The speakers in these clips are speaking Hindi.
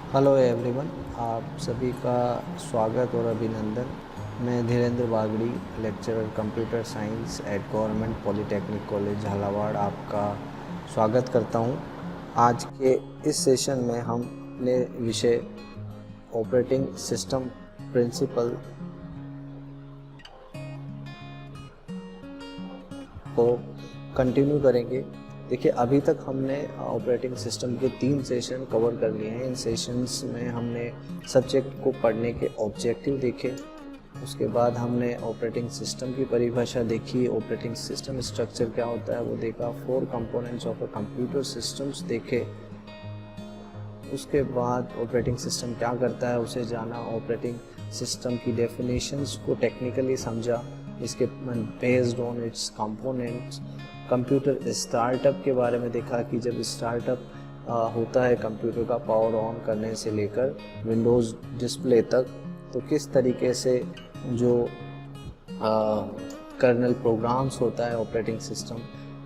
हेलो एवरीवन, आप सभी का स्वागत और अभिनंदन। मैं Dhirendra Bagdi, lecturer computer science at government polytechnic college Jhalawar आपका स्वागत करता हूं। आज के इस सेशन में हम अपने विषय ऑपरेटिंग सिस्टम प्रिंसिपल को कंटिन्यू करेंगे। देखिए, अभी तक हमने ऑपरेटिंग सिस्टम के 3 सेशन कवर कर लिए हैं। इन सेशंस में हमने सब्जेक्ट को पढ़ने के ऑब्जेक्टिव देखे, उसके बाद हमने ऑपरेटिंग सिस्टम की परिभाषा देखी, ऑपरेटिंग सिस्टम स्ट्रक्चर क्या होता है वो देखा, 4 components of a computer systems देखे, उसके बाद ऑपरेटिंग सिस्टम क्या करता है उसे जाना, ऑपरेटिंग सिस्टम की डेफिनेशंस को टेक्निकली समझा, इसके based on it's components. Computer startup के बारे में देखा कि जब स्टार्टअप होता है कंप्यूटर का पावर ऑन करने से लेकर विंडोज़ डिस्प्ले तक, तो किस तरीके से जो कर्नल प्रोग्राम्स होता है ऑपरेटिंग सिस्टम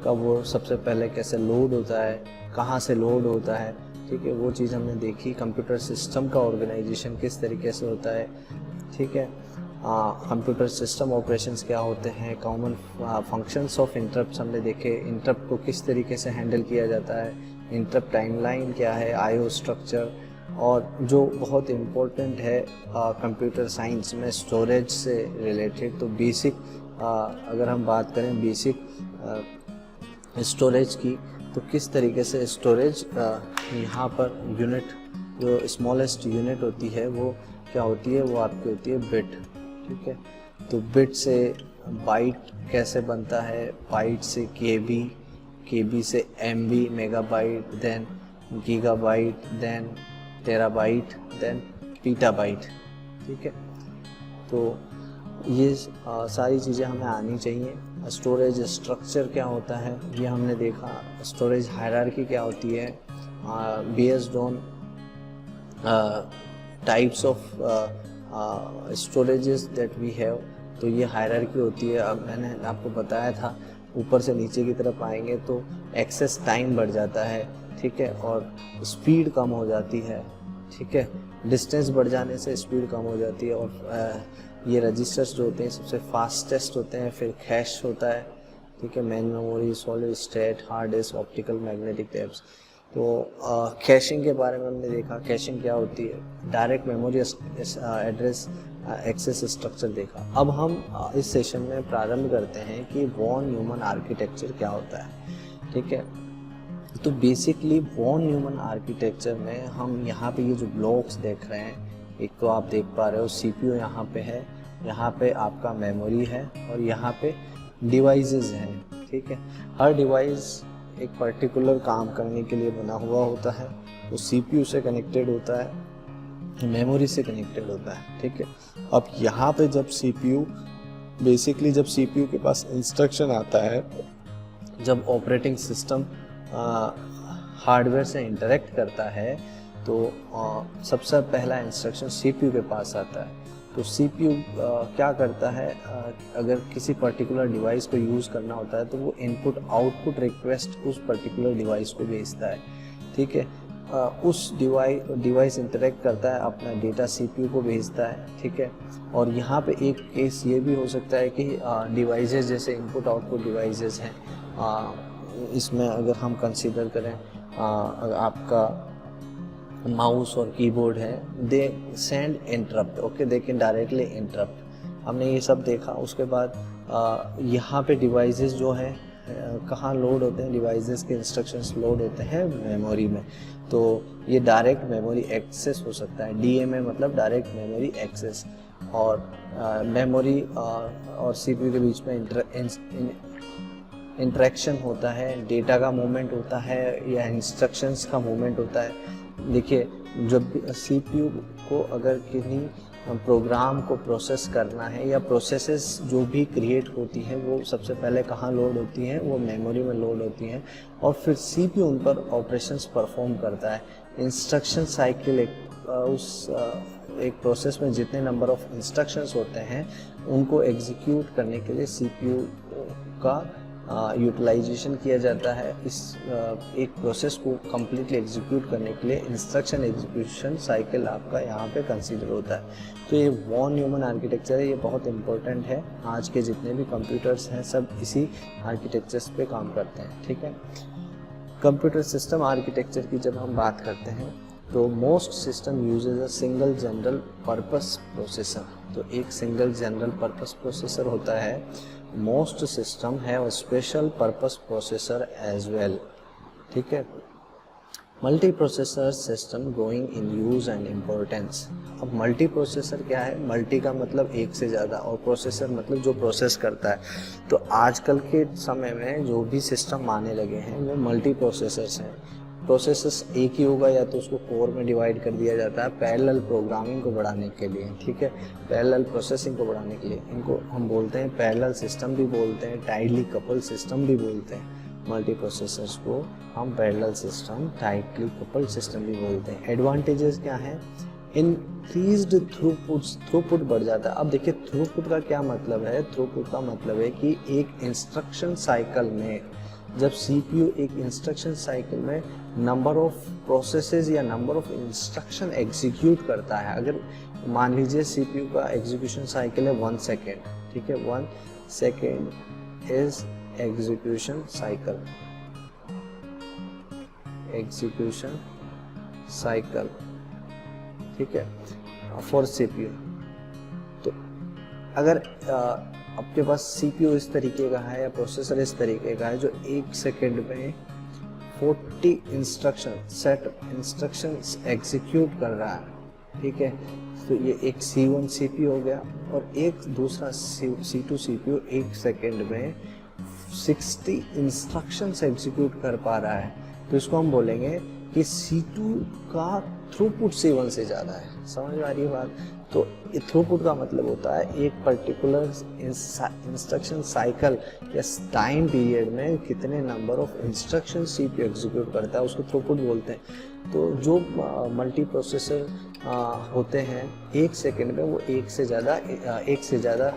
का वो सबसे पहले कैसे लोड होता है, कहाँ से लोड होता है, ठीक है, वो चीज़ हमने देखी। कंप्यूटर सिस्टम का ऑर्गेनाइजेशन किस तरीके से होता है, ठीक है, कंप्यूटर सिस्टम ऑपरेशंस क्या होते हैं, कॉमन फंक्शंस ऑफ इंटरप्ट हमने देखे, इंटरप्ट को किस तरीके से हैंडल किया जाता है, इंटरप्ट टाइमलाइन क्या है, आईओ स्ट्रक्चर, और जो बहुत इम्पोर्टेंट है कंप्यूटर साइंस में स्टोरेज से रिलेटेड, तो बेसिक अगर हम बात करें बेसिक स्टोरेज की, तो किस तरीके से स्टोरेज यहाँ पर यूनिट, जो स्मॉलेस्ट यूनिट होती है वो क्या होती है, वो आपकी होती है बिट, ठीक है। तो बिट से बाइट कैसे बनता है, बाइट से केबी, केबी से MB megabyte, then gigabyte, then terabyte, then petabyte, ठीक है। तो ये सारी चीज़ें हमें आनी चाहिए। स्टोरेज स्ट्रक्चर क्या होता है ये हमने देखा, स्टोरेज हायरार्की क्या होती है based on types of storages that we have, तो ये हायरार्की होती है। अब मैंने आपको बताया था ऊपर से नीचे की तरफ आएंगे तो एक्सेस टाइम बढ़ जाता है, ठीक है, और स्पीड कम हो जाती है, ठीक है, डिस्टेंस बढ़ जाने से स्पीड कम हो जाती है, और ये रजिस्टर्स जो होते हैं सबसे फास्टेस्ट होते हैं, फिर कैश होता है, ठीक है, main memory, solid state, hard disk, optical magnetic tapes. तो कैशिंग के बारे में हमने देखा, कैशिंग क्या होती है, direct memory address access structure देखा। अब हम इस सेशन में प्रारंभ करते हैं कि वॉन न्यूमन आर्किटेक्चर क्या होता है, ठीक है। तो बेसिकली वॉन न्यूमन आर्किटेक्चर में हम यहाँ पे ये जो ब्लॉक्स देख रहे हैं, एक तो आप देख पा रहे हो सीपीयू यहाँ पे है, यहाँ पे आपका मेमोरी है, और यहाँ पे डिवाइसेस हैं, ठीक है। हर डिवाइस एक पर्टिकुलर काम करने के लिए बना हुआ होता है, तो सीपीयू से कनेक्टेड होता है, मेमोरी से कनेक्टेड होता है, ठीक है। अब यहाँ पे जब सीपीयू जब सीपीयू के पास इंस्ट्रक्शन आता है, जब ऑपरेटिंग सिस्टम हार्डवेयर से इंटरेक्ट करता है, तो सबसे पहला इंस्ट्रक्शन सीपीयू के पास आता है। तो सीपीयू क्या करता है, अगर किसी पर्टिकुलर डिवाइस को यूज़ करना होता है तो वो इनपुट आउटपुट रिक्वेस्ट उस पर्टिकुलर डिवाइस को भेजता है, ठीक है। उस डिवाइस इंटरेक्ट करता है, अपना डेटा सीपीयू को भेजता है, ठीक है। और यहाँ पे एक केस ये भी हो सकता है कि डिवाइसेस जैसे इनपुट आउटपुट डिवाइसेस हैं, इसमें अगर हम कंसीडर करें आपका माउस और कीबोर्ड है, they send interrupt, okay, they can directly interrupt, हमने ये सब देखा। उसके बाद यहाँ पे डिवाइसेस जो हैं कहाँ लोड होते हैं, डिवाइसेस के इंस्ट्रक्शंस लोड होते हैं मेमोरी में, तो ये डायरेक्ट मेमोरी एक्सेस हो सकता है, डीएमए मतलब डायरेक्ट मेमोरी एक्सेस। और मेमोरी और सीपीयू के बीच में इंटरेक्शन होता है, डेटा का मूवमेंट होता है या इंस्ट्रक्शंस का मूवमेंट होता है। देखिए, जब सीपीयू को अगर किसी प्रोग्राम को प्रोसेस करना है या प्रोसेसेस जो भी क्रिएट होती हैं वो सबसे पहले कहाँ लोड होती हैं, वो मेमोरी में लोड होती हैं, और फिर सीपीयू उन पर ऑपरेशंस परफॉर्म करता है। इंस्ट्रक्शन साइकिल एक प्रोसेस में जितने नंबर ऑफ इंस्ट्रक्शंस होते हैं उनको एग्जीक्यूट करने के लिए सीपीयू का यूटिलाइजेशन किया जाता है। इस एक प्रोसेस को कम्प्लीटली एग्जीक्यूट करने के लिए इंस्ट्रक्शन एग्जीक्यूशन साइकिल आपका यहाँ पे कंसीडर होता है। तो ये वॉन न्यूमन आर्किटेक्चर है, ये बहुत इंपॉर्टेंट है। आज के जितने भी कंप्यूटर्स हैं सब इसी आर्किटेक्चर्स पे काम करते हैं, ठीक है। कंप्यूटर सिस्टम आर्किटेक्चर की जब हम बात करते हैं तो most system usage a single general purpose processor. तो एक सिंगल जनरल पर्पस प्रोसेसर होता है। मोस्ट सिस्टम है और special purpose processor as well, ठीक है। Multi processor system growing in use and importance. अब मल्टी प्रोसेसर क्या है? मल्टी का मतलब एक से ज़्यादा और प्रोसेसर मतलब जो प्रोसेस करता है। तो आजकल के समय में जो भी सिस्टम आने लगे हैं वो मल्टी प्रोसेसर्स हैं। प्रोसेसर्स एक ही होगा या तो उसको कोर में डिवाइड कर दिया जाता है पैरेलल प्रोग्रामिंग को बढ़ाने के लिए, ठीक है, पैरेलल प्रोसेसिंग को बढ़ाने के लिए। इनको हम बोलते हैं पैरेलल सिस्टम भी बोलते हैं, टाइटली कपल सिस्टम भी बोलते हैं। मल्टी प्रोसेसर्स को हम parallel system, tightly couple system भी बोलते हैं। एडवांटेजेस क्या हैं? इंक्रीज्ड थ्रूपुट बढ़ जाता है। अब देखिए थ्रूपुट का क्या मतलब है? थ्रूपुट का मतलब है कि एक इंस्ट्रक्शन साइकिल में जब सीपीयू एक इंस्ट्रक्शन साइकिल में नंबर ऑफ प्रोसेसेस या नंबर ऑफ इंस्ट्रक्शन एग्जीक्यूट करता है। अगर मान लीजिए सीपीयू का एग्जीक्यूशन साइकिल है 1 सेकेंड, ठीक है, 1 second is execution cycle, execution cycle, ठीक है, फॉर सीपीयू। तो अगर आपके पास सीपीयू इस तरीके का है या प्रोसेसर इस तरीके का है जो 1 सेकेंड में 40 इंस्ट्रक्शन सेट इंस्ट्रक्शंस एग्जीक्यूट कर रहा है, ठीक है, तो ये एक C1 सीपीयू हो गया और एक दूसरा C2 सीपीयू 1 सेकेंड में 60 इंस्ट्रक्शंस एग्जीक्यूट कर पा रहा है। तो इसको हम बोलेंगे कि C2 का थ्रूपुट C1 से ज़्यादा है। समझ में आ रही है बात? तो थ्रूपुट का मतलब होता है एक पर्टिकुलर इंस्ट्रक्शन साइकिल या टाइम पीरियड में कितने number of instruction CPU execute करता है, उसको थ्रूपुट बोलते हैं। तो जो मल्टी प्रोसेसर होते हैं 1 सेकेंड में वो एक से ज़्यादा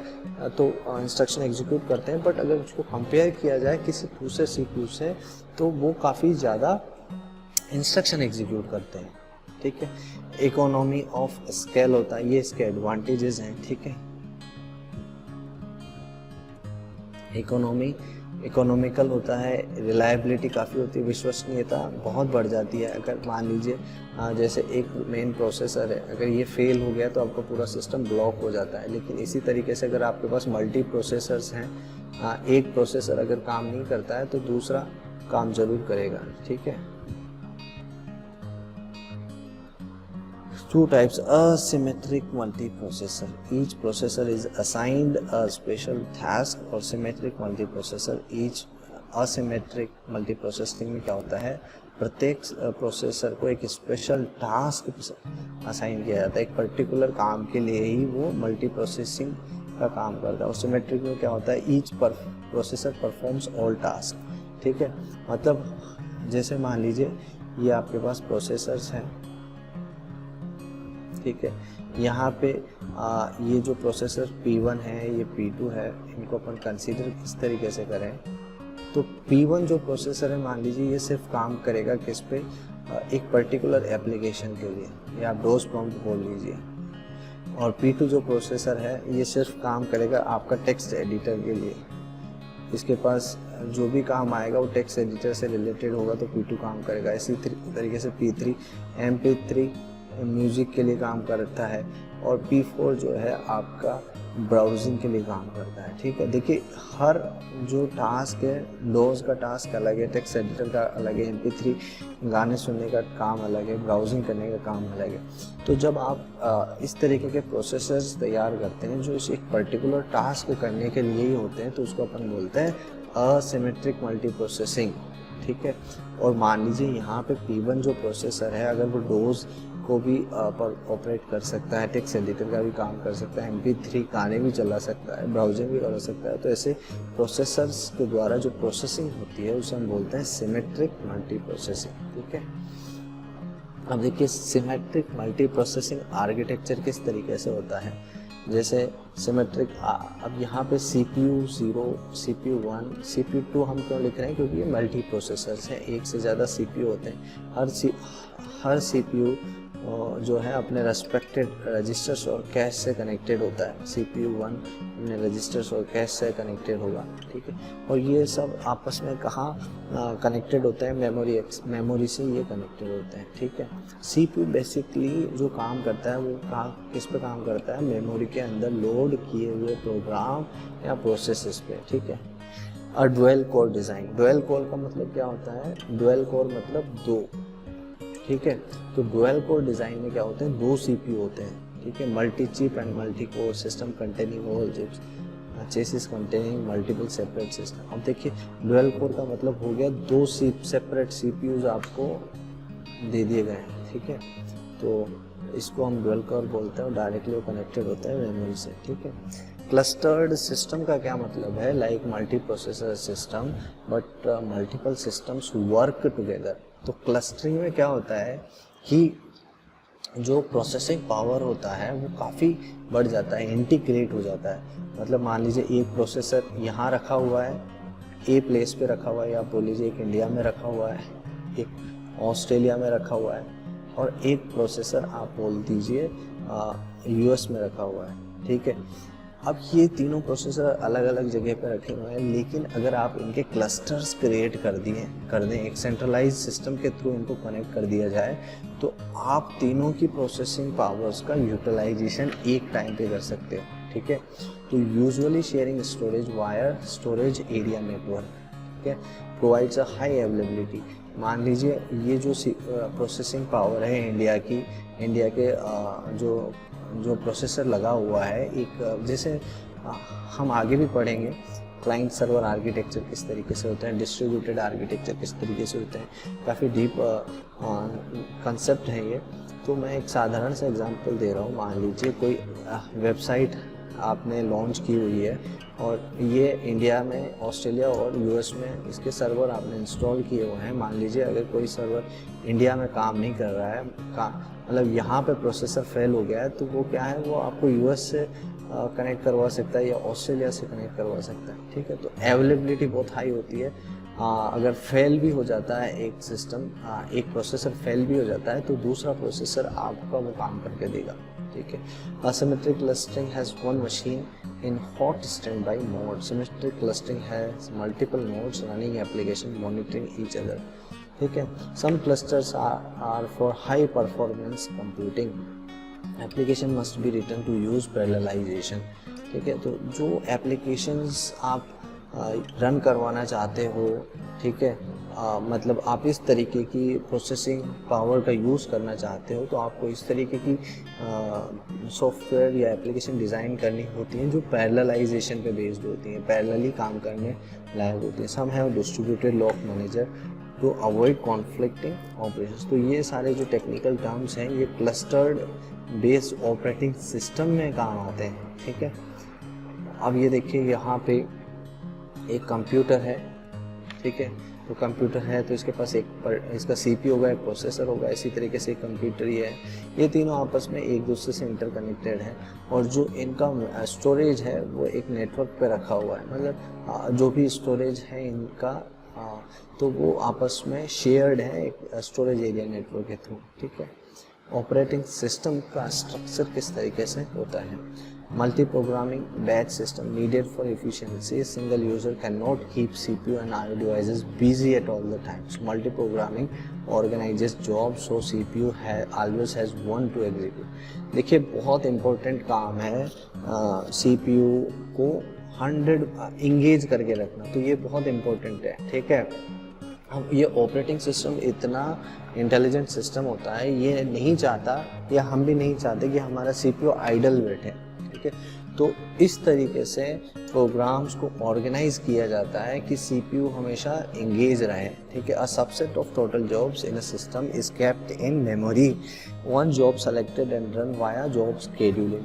तो इंस्ट्रक्शन एग्जीक्यूट करते हैं। बट अगर उसको कंपेयर किया जाए किसी दूसरे सीपीयू से तो वो काफ़ी ज़्यादा इंस्ट्रक्शन एग्जीक्यूट करते हैं, ठीक है। इकोनॉमी ऑफ स्केल होता है, ये इसके एडवांटेजेस हैं, ठीक है। इकोनॉमिकल होता है, रिलायबिलिटी काफ़ी होती है, विश्वसनीयता बहुत बढ़ जाती है। अगर मान लीजिए जैसे एक मेन प्रोसेसर है, अगर ये फेल हो गया तो आपका पूरा सिस्टम ब्लॉक हो जाता है। लेकिन इसी तरीके से अगर आपके पास मल्टी प्रोसेसर्स हैं, एक प्रोसेसर अगर काम नहीं करता है तो दूसरा काम जरूर करेगा, ठीक है। Two types: asymmetric multiprocessor. Each processor is assigned a special task. और symmetric multiprocessor, each asymmetric multiprocessing में क्या होता है? प्रत्येक प्रोसेसर को एक स्पेशल टास्क असाइन किया जाता है, एक पर्टिकुलर काम के लिए ही वो मल्टी प्रोसेसिंग का काम करता है। और सिमेट्रिक में क्या होता है? Each processor performs all task, ठीक है। मतलब जैसे मान लीजिए ये आपके पास प्रोसेसर्स हैं, ठीक है, यहाँ पे ये जो प्रोसेसर P1 है, ये P2 है, इनको अपन कंसीडर इस तरीके से करें तो P1 जो प्रोसेसर है मान लीजिए ये सिर्फ काम करेगा किस पे? एक पर्टिकुलर एप्लीकेशन के लिए, या आप डोज प्रॉम्प्ट बोल लीजिए। और P2 जो प्रोसेसर है ये सिर्फ काम करेगा आपका टेक्स्ट एडिटर के लिए। इसके पास जो भी काम आएगा वो टेक्स्ट एडिटर से रिलेटेड होगा तो P2 काम करेगा। इसी तरीके से P3 MP3 म्यूज़िक के लिए काम करता है और P4 जो है आपका ब्राउजिंग के लिए काम करता है, ठीक है। देखिए हर जो टास्क है, डोज का टास्क अलग है, टेक्स्ट एडिटर का अलग है, MP3 गाने सुनने का काम अलग है, ब्राउजिंग करने का काम अलग है। तो जब आप इस तरीके के प्रोसेसर्स तैयार करते हैं जो इस एक पर्टिकुलर टास्क करने के लिए ही होते हैं तो उसको अपन बोलते हैं असिमेट्रिक मल्टी प्रोसेसिंग, ठीक है। और मान लीजिए यहाँ पे P1 जो प्रोसेसर है अगर वो डोज को भी ऑपरेट कर सकता है, टेक्स्ट एडिटर का भी काम कर सकता है, MP3 गाने भी चला सकता है, ब्राउजिंग भी कर सकता है, तो ऐसे प्रोसेसर्स के द्वारा जो प्रोसेसिंग होती है उसे हम बोलते हैं सिमेट्रिक मल्टी प्रोसेसिंग, ठीक है। अब देखिए सिमेट्रिक मल्टी प्रोसेसिंग आर्किटेक्चर किस तरीके से होता है। जैसे सिमेट्रिक, अब यहाँ पे CPU 0, CPU 1, CPU 2 हम क्यों लिख रहे हैं, क्योंकि ये मल्टी प्रोसेसर्स हैं, एक से ज़्यादा CPU होते हैं। हर CPU जो है अपने रेस्पेक्टेड रजिस्टर्स और कैश से कनेक्टेड होता है। CPU 1 अपने रजिस्टर्स और कैश से कनेक्टेड होगा, ठीक है। और ये सब आपस में कहाँ कनेक्टेड होता है, मेमोरी से ये कनेक्टेड होते हैं, ठीक है। CPU बेसिकली जो काम करता है वो किस पे काम करता है, मेमोरी के अंदर लोड किए हुए प्रोग्राम या प्रोसेसेस पे, ठीक है। और dual core design, dual core का मतलब क्या होता है, डुअल कोर मतलब दो, ठीक है। तो डुअल कोर डिज़ाइन में क्या होते हैं, दो CPU होते हैं, ठीक है। Multi chip and multi core system containing all chips, chassis containing multiple separate system. अब देखिए डुअल कोर का मतलब हो गया दो सेपरेट CPUs आपको दे दिए गए हैं, ठीक है। तो इसको हम डुअल कोर बोलते हैं और डायरेक्टली वो कनेक्टेड होता है मेमोरी से, ठीक है। क्लस्टर्ड सिस्टम का क्या मतलब है, like multi processor system but multiple systems work together. तो क्लस्टरिंग में क्या होता है कि जो प्रोसेसिंग पावर होता है वो काफ़ी बढ़ जाता है, इंटीग्रेट हो जाता है। मतलब मान लीजिए एक प्रोसेसर यहाँ रखा हुआ है, ए प्लेस पे रखा हुआ है, या बोल लीजिए एक इंडिया में रखा हुआ है, एक ऑस्ट्रेलिया में रखा हुआ है, और एक प्रोसेसर आप बोल दीजिए US में रखा हुआ है, ठीक है। अब ये तीनों प्रोसेसर अलग अलग जगह पे रखे हुए हैं, लेकिन अगर आप इनके क्लस्टर्स क्रिएट कर दें, एक सेंट्रलाइज सिस्टम के थ्रू इनको कनेक्ट कर दिया जाए, तो आप तीनों की प्रोसेसिंग पावर्स का यूटिलाइजेशन एक टाइम पे कर सकते हो, ठीक है। तो usually sharing storage wire storage area network, ठीक है, प्रोवाइड्स अ हाई अवेलेबिलिटी। मान लीजिए ये जो प्रोसेसिंग पावर है इंडिया के जो प्रोसेसर लगा हुआ है, एक जैसे हम आगे भी पढ़ेंगे क्लाइंट सर्वर आर्किटेक्चर किस तरीके से होता है, डिस्ट्रीब्यूटेड आर्किटेक्चर किस तरीके से होते हैं, काफ़ी डीप कंसेप्ट है ये। तो मैं एक साधारण सा एग्जांपल दे रहा हूँ। मान लीजिए कोई वेबसाइट आपने लॉन्च की हुई है और ये इंडिया में, ऑस्ट्रेलिया और US में इसके सर्वर आपने इंस्टॉल किए हुए हैं। मान लीजिए अगर कोई सर्वर इंडिया में काम नहीं कर रहा है, मतलब यहाँ पे प्रोसेसर फेल हो गया है, तो वो क्या है, वो आपको US से कनेक्ट करवा सकता है या ऑस्ट्रेलिया से कनेक्ट करवा सकता है, ठीक है। तो अवेलेबिलिटी बहुत हाई होती है। अगर फेल भी हो जाता है एक सिस्टम, एक प्रोसेसर फेल भी हो जाता है, तो दूसरा प्रोसेसर आपका वो काम करके देगा, ठीक है। Asymmetric clustering has one machine in hot standby mode. Symmetric clustering has multiple nodes running application monitoring each other, ठीक है। Some clusters are for high performance computing. Application must be written to use parallelization, ठीक है। तो जो एप्लीकेशंस आप रन करवाना चाहते हो, ठीक है, मतलब आप इस तरीके की प्रोसेसिंग पावर का यूज़ करना चाहते हो, तो आपको इस तरीके की सॉफ्टवेयर या एप्लीकेशन डिज़ाइन करनी होती हैं जो पैरेललाइजेशन पे बेस्ड होती हैं, पैरेलली काम करने लायक होती हैं। Some have distributed lock manager to avoid conflicting operations. तो ये सारे जो टेक्निकल टर्म्स हैं ये क्लस्टर्ड बेस्ड ऑपरेटिंग सिस्टम में काम आते हैं, ठीक है। अब ये देखिए यहाँ पे एक कंप्यूटर है, ठीक है। तो कंप्यूटर है तो इसके पास इसका CPU होगा, एक प्रोसेसर होगा, इसी तरीके से कंप्यूटर ही है। ये तीनों आपस में एक दूसरे से इंटरकनेक्टेड है, और जो इनका स्टोरेज है वो एक नेटवर्क पे रखा हुआ है। मतलब जो भी स्टोरेज है इनका, तो वो आपस में शेयर्ड है एक स्टोरेज एरिया नेटवर्क के थ्रू, ठीक है। ऑपरेटिंग सिस्टम का स्ट्रक्चर किस तरीके से होता है, multi programming batch system needed for efficiency, single user can not keep CPU and IO devices busy at all the times. Multi programming organizes jobs so CPU always has one to execute. देखिए बहुत इम्पोर्टेंट काम है CPU को 100 इंगेज करके रखना, तो ये बहुत इम्पोर्टेंट है, ठीक है। अब ये ऑपरेटिंग सिस्टम इतना इंटेलिजेंट सिस्टम होता है, ये नहीं चाहता या हम भी नहीं चाहते कि हमारा CPU आइडल बैठे, ठीक है। तो इस तरीके से प्रोग्राम्स को ऑर्गेनाइज किया जाता है कि CPU हमेशा एंगेज रहे, ठीक है। A subset of total jobs in a system is kept in memory, one job selected and run via job scheduling,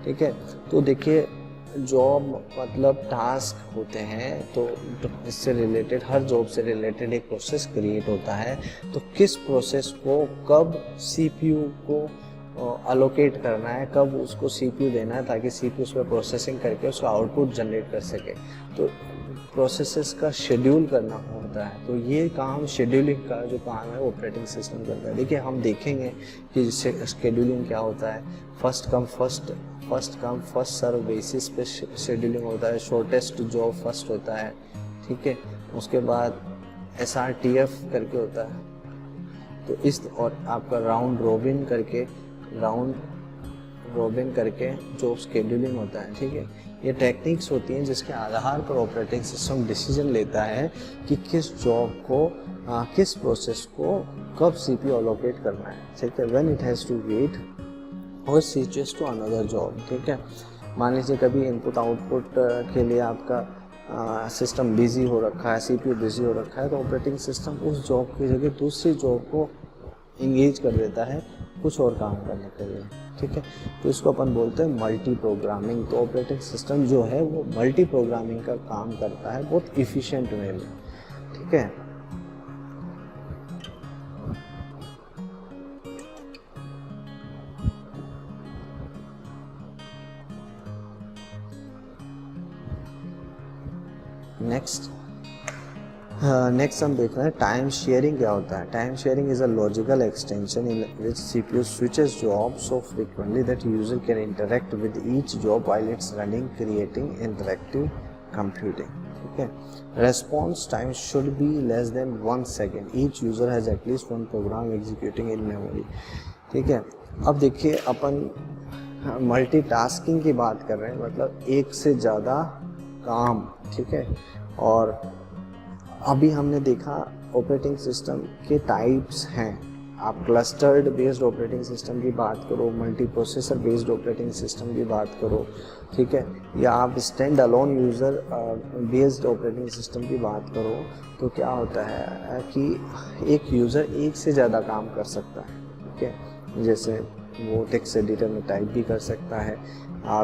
ठीक है। तो देखिए जॉब मतलब टास्क होते हैं, तो इससे रिलेटेड, हर जॉब से रिलेटेड एक प्रोसेस क्रिएट होता है। तो किस प्रोसेस को कब CPU को अलोकेट करना है, कब उसको सीपीयू देना है, ताकि सीपीयू उस पर प्रोसेसिंग करके उसका आउटपुट जनरेट कर सके। तो प्रोसेसेस का शेड्यूल करना होता है। तो ये काम शेड्यूलिंग का जो काम है वो ऑपरेटिंग सिस्टम करता है। देखिए हम देखेंगे कि शेड्यूलिंग क्या होता है। First come first serve basis पे शेड्यूलिंग होता है। शॉर्टेस्ट जॉब फर्स्ट होता है, ठीक है। उसके बाद SRTF करके होता है, तो इस और आपका राउंड रोबिन करके जॉब शेड्यूलिंग होता है, ठीक है। ये टेक्निक्स होती हैं जिसके आधार पर ऑपरेटिंग सिस्टम डिसीजन लेता है कि किस जॉब को किस प्रोसेस को कब सीपीयू अलोकेट करना है, ठीक है। When it has to wait और स्विचेस टू अनदर जॉब, ठीक है। मान लीजिए कभी इनपुट आउटपुट के लिए आपका सिस्टम बिजी हो रखा है, सीपीयू बिजी हो रखा है, तो ऑपरेटिंग सिस्टम उस जॉब की जगह दूसरी जॉब को इंगेज कर देता है कुछ और काम करने के लिए, ठीक है। तो इसको अपन बोलते हैं मल्टी प्रोग्रामिंग। तो ऑपरेटिंग सिस्टम जो है वो मल्टी प्रोग्रामिंग का काम करता है बहुत इफ़िशिएंट वे में, ठीक है। नेक्स्ट हम देख रहे हैं टाइम शेयरिंग क्या होता है। Time sharing is a logical extension in which CPU switches job so frequently that user can interact with each job while it's running, creating interactive computing, ठीक है। Response time should be less than 1 second. Each user has at least one program executing in memory, ठीक है। अब देखिए अपन मल्टीटास्किंग की बात कर रहे हैं, मतलब एक से ज़्यादा काम, ठीक है। और अभी हमने देखा ऑपरेटिंग सिस्टम के टाइप्स हैं। आप क्लस्टर्ड बेस्ड ऑपरेटिंग सिस्टम की बात करो, multi processor based operating system की बात करो, ठीक है, या आप stand alone user based operating system की बात करो, तो क्या होता है कि एक यूज़र एक से ज़्यादा काम कर सकता है, ठीक है। जैसे वो टेक्स्ट एडिटर में टाइप भी कर सकता है,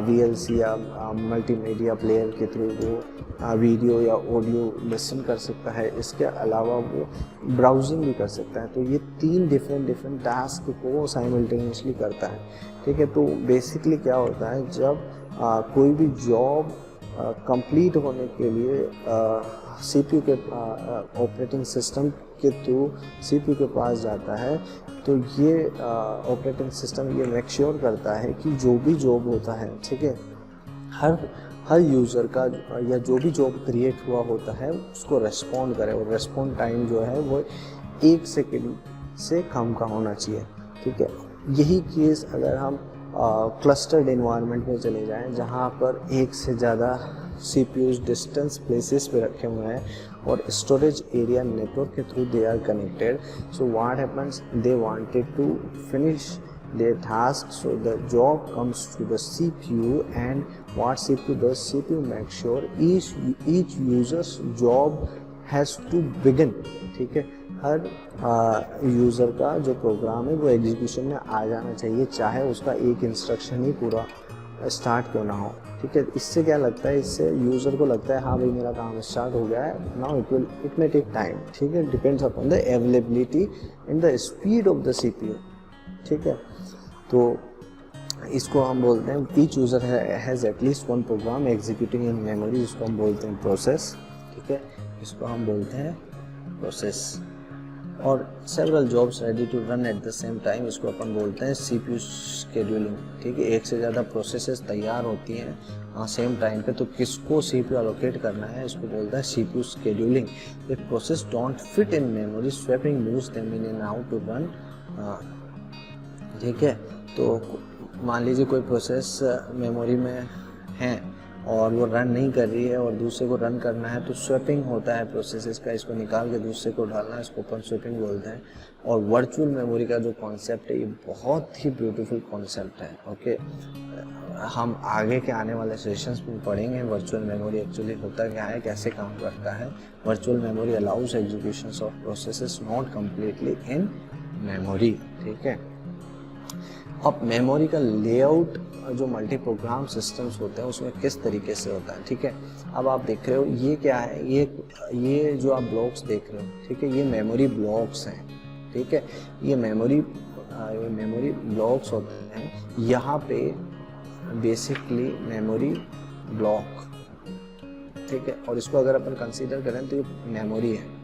VLC या मल्टीमीडिया प्लेयर के थ्रू वो वीडियो या ऑडियो लिसन कर सकता है। इसके अलावा वो ब्राउजिंग भी कर सकता है। तो ये 3 डिफरेंट टास्क को साइमल्टेनियसली करता है, ठीक है। तो बेसिकली क्या होता है, जब कोई भी जॉब कंप्लीट होने के लिए CPU के ऑपरेटिंग सिस्टम के थ्रू CPU के पास जाता है, तो ये ऑपरेटिंग सिस्टम ये मेक श्योर करता है कि जो भी जॉब होता है, ठीक है, हर यूज़र का या जो भी जॉब क्रिएट हुआ होता है उसको रेस्पॉन्ड करे, और रेस्पॉन्ड टाइम जो है वो 1 सेकेंड से कम का होना चाहिए, ठीक है। यही केस अगर हम क्लस्टर्ड इन्वायरमेंट में चले जाएं, जहाँ पर एक से ज़्यादा CPUs डिस्टेंस प्लेसेस पे रखे हुए हैं और स्टोरेज एरिया नेटवर्क के through they are connected, so what happens, they wanted to finish their task, so the job comes to the CPU, and what CPU does, CPU makes sure each user's job has to begin, ठीक है। हर यूज़र का जो प्रोग्राम है वो एग्जीक्यूशन में आ जाना चाहिए, चाहे उसका एक इंस्ट्रक्शन ही पूरा स्टार्ट क्यों ना हो, ठीक है। इससे क्या लगता है, इससे यूज़र को लगता है हाँ भाई मेरा काम स्टार्ट हो गया है, now it may take time, ठीक है। Depends upon the availability and the speed of the CPU, ठीक है। तो इसको हम बोलते हैं each user has at least one program executing in memory, जिसको हम बोलते हैं प्रोसेस, ठीक है। इसको हम बोलते हैं प्रोसेस। और several jobs ready to run at the same time, इसको अपन बोलते हैं CPU शेड्यूलिंग, ठीक है। एक से ज़्यादा प्रोसेसेस तैयार होती हैं सेम टाइम पे, तो किसको CPU अलोकेट करना है, इसको बोलता है CPU scheduling. If process don't fit in memory, swapping moves them in and out to run, ठीक है। तो मान लीजिए कोई प्रोसेस मेमोरी में है और वो रन नहीं कर रही है और दूसरे को रन करना है, तो स्वैपिंग होता है प्रोसेसेस का, इसको निकाल के दूसरे को डालना है, इसको अपन स्वैपिंग बोलते हैं। और वर्चुअल मेमोरी का जो कॉन्सेप्ट है ये बहुत ही ब्यूटीफुल कॉन्सेप्ट है, ओके। हम आगे के आने वाले सेशंस में पढ़ेंगे वर्चुअल मेमोरी एक्चुअली होता क्या है, कैसे काम करता है। Virtual memory allows execution of processes not completely in memory, ठीक है। अब मेमोरी का लेआउट जो मल्टी प्रोग्राम सिस्टम्स होते हैं उसमें किस तरीके से होता है, ठीक है। अब आप देख रहे हो ये क्या है, ये जो आप ब्लॉक्स देख रहे हो, ठीक है, ये मेमोरी ब्लॉक्स हैं, ठीक है। ये मेमोरी मेमोरी ब्लॉक्स होते हैं, यहाँ पे बेसिकली मेमोरी ब्लॉक, ठीक है, और इसको अगर अपन कंसीडर करें तो ये मेमोरी है,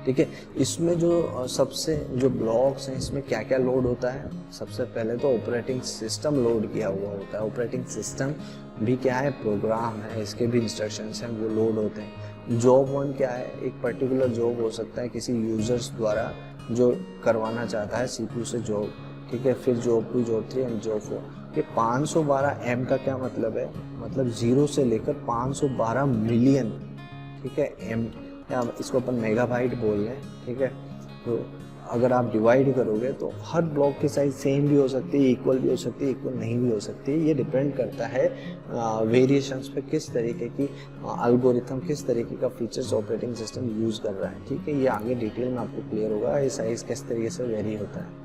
ठीक है। इसमें जो सबसे जो ब्लॉक्स हैं इसमें क्या क्या लोड होता है, सबसे पहले तो ऑपरेटिंग सिस्टम लोड किया हुआ होता है। ऑपरेटिंग सिस्टम भी क्या है, प्रोग्राम है, इसके भी इंस्ट्रक्शंस हैं, वो लोड होते हैं। जॉब 1 क्या है, एक पर्टिकुलर जॉब हो सकता है किसी यूजर्स द्वारा जो करवाना चाहता है CPU से जॉब, ठीक है। फिर जॉब 2, जॉब 3 एंड जॉब 4। ये 512 M का क्या मतलब है, मतलब 0 से लेकर 512 मिलियन, ठीक है, M, या इसको अपन मेगाबाइट बोल रहे हैं, ठीक है। तो अगर आप डिवाइड करोगे तो हर ब्लॉक की साइज सेम भी हो सकती है, इक्वल भी हो सकती है, इक्वल नहीं भी हो सकती है। ये डिपेंड करता है वेरिएशंस पे, किस तरीके की एल्गोरिथम, किस तरीके का फीचर्स ऑपरेटिंग सिस्टम यूज़ कर रहा है, ठीक है। ये आगे डिटेल में आपको क्लियर होगा ये साइज किस तरीके से वेरी होता है।